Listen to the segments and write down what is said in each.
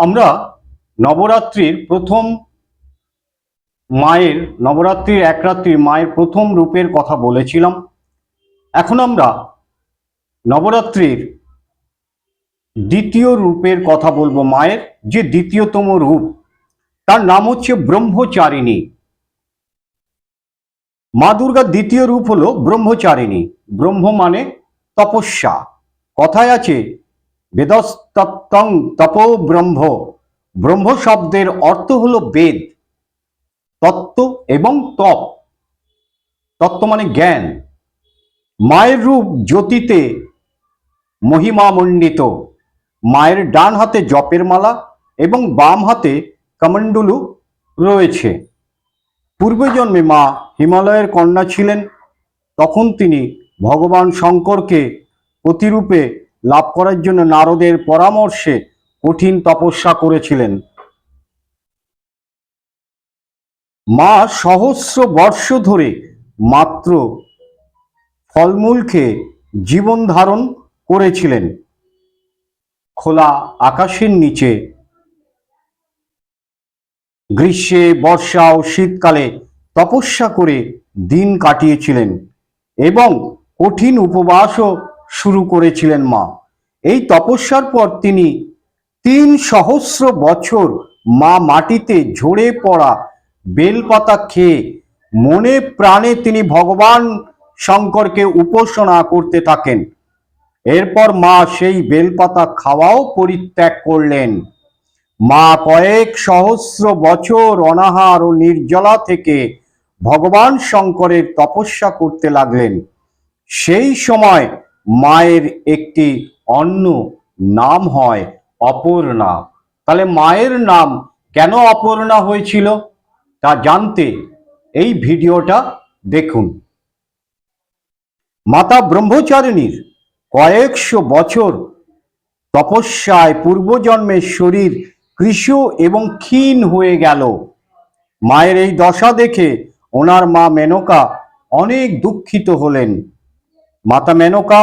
আমরা নবরাত্রির প্রথম মায়ের নবরাত্রির এক রাত্রি মায়ের প্রথম রূপের কথা বলেছিলাম। এখন আমরা নবরাত্রির দ্বিতীয় রূপের কথা বলবো। মায়ের যে দ্বিতীয়তম রূপ, তার নাম হচ্ছে ব্রহ্মচারিণী। মা দুর্গার দ্বিতীয় রূপ হলো ব্রহ্মচারিণী। ব্রহ্ম মানে তপস্যা। কথায় আছে বেদস্তত্ত্বং তপো ব্রহ্ম। ব্রহ্ম শব্দের অর্থ হলো বেদ, তত্ত্ব এবং তপ। তত্ত্ব মানে জ্ঞান। মায়ের রূপ জ্যোতিতে মহিমামণ্ডিত। মায়ের ডান হাতে জপের মালা এবং বাম হাতে কমণ্ডলু রয়েছে। পূর্বজন্মে মা হিমালয়ের কন্যা ছিলেন। তখন তিনি ভগবান শঙ্করকে প্রতিরূপে লাভ করার জন্য নারদের পরামর্শে কঠিন তপস্যা করেছিলেন। মা সহস্র বর্ষ ধরে মাত্র ফলমূল খেয়ে জীবন ধারণ করেছিলেন। খোলা আকাশের নিচে গ্রীষ্মে, বর্ষা ও শীতকালে তপস্যা করে দিন কাটিয়েছিলেন এবং কঠিন উপবাসও শুরু করেছিলেন মা। এই তপস্যার পর তিনি ৩ সহস্র বছর মা মাটিতে ঝরে পড়া বেলপাতা খেয়ে মনে প্রাণে তিনি ভগবান শঙ্করকে উপাসনা করতে থাকেন। এরপর মা সেই বেলপাতা খাওয়াও পরিত্যাগ করলেন। মা কয়েক সহস্র বছর অনাহার ও নির্জলা থেকে ভগবান শঙ্করের তপস্যা করতে লাগলেন। সেই সময় মায়ের একটি অন্য নাম হয় অপর্ণা। তাহলে মায়ের নাম কেন অপর্ণা হয়েছিল তা জানতে এই ভিডিওটা দেখুন। মাতা ব্রহ্মচারিণীর কয়েকশো বছর তপস্যায় পূর্বজন্মের শরীর কৃশ এবং ক্ষীণ হয়ে গেল। মায়ের এই দশা দেখে ওনার মা মেনকা অনেক দুঃখিত হলেন। মাতা মেনকা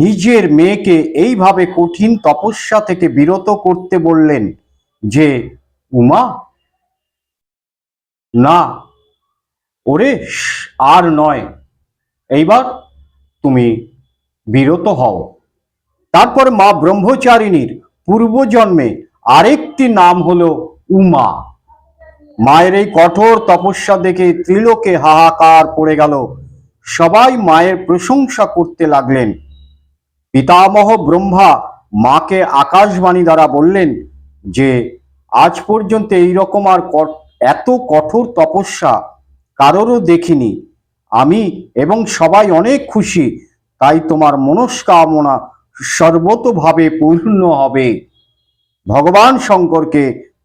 নিজের মেয়েকে এইভাবে কঠিন তপস্যা থেকে বিরত করতে বললেন যে, উমা, না, ওরে আর নয়, এইবার তুমি বিরত হও। তারপর মা ব্রহ্মচারিণীর পূর্বজন্মে আরেকটি নাম হলো উমা। মায়ের এই কঠোর তপস্যা দেখে ত্রিলোকে হাহাকার পড়ে গেল। সবাই মায়ের প্রশংসা করতে লাগলেন। পিতামহ ব্রহ্মা মাকে আকাশবাণী দ্বারা বললেন যে, আজ পর্যন্ত এইরকম আর এত কঠোর তপস্যা কারোরও দেখিনি। আমি এবং সবাই অনেক খুশি, তাই তোমার মনস্কামনা সর্বতোভাবে পূর্ণ হবে। ভগবান শঙ্করকে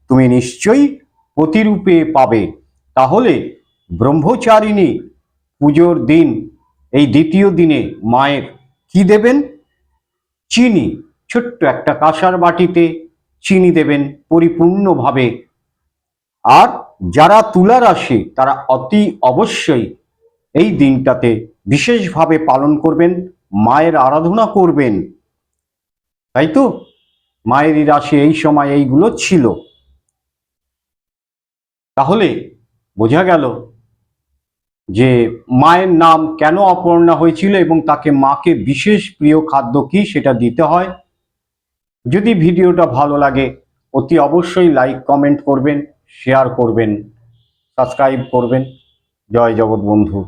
তুমি নিশ্চয়ই প্রতিরূপে পাবে। তাহলে ব্রহ্মচারিণী পুজোর দিন, এই দ্বিতীয় দিনে মায়ের কি দেবেন? চিনি। ছোট্ট একটা কাঁসার বাটিতে চিনি দেবেন পরিপূর্ণভাবে। আর যারা তুলা রাশি তারা অতি অবশ্যই এই দিনটাতে বিশেষভাবে পালন করবেন, মায়ের আরাধনা করবেন। তাই তো মায়েরই রাশি এই সময় এইগুলো ছিল। তাহলে বোঝা গেল যে মায়ের নাম কেন অপর্ণা হয়েছিল এবং তাকে মাকে বিশেষ প্রিয় খাদ্য কি সেটা দিতে হয়। যদি ভিডিওটা ভালো লাগে অতি অবশ্যই লাইক, কমেন্ট করবেন, শেয়ার করবেন, সাবস্ক্রাইব করবেন। জয় জগৎ বন্ধু।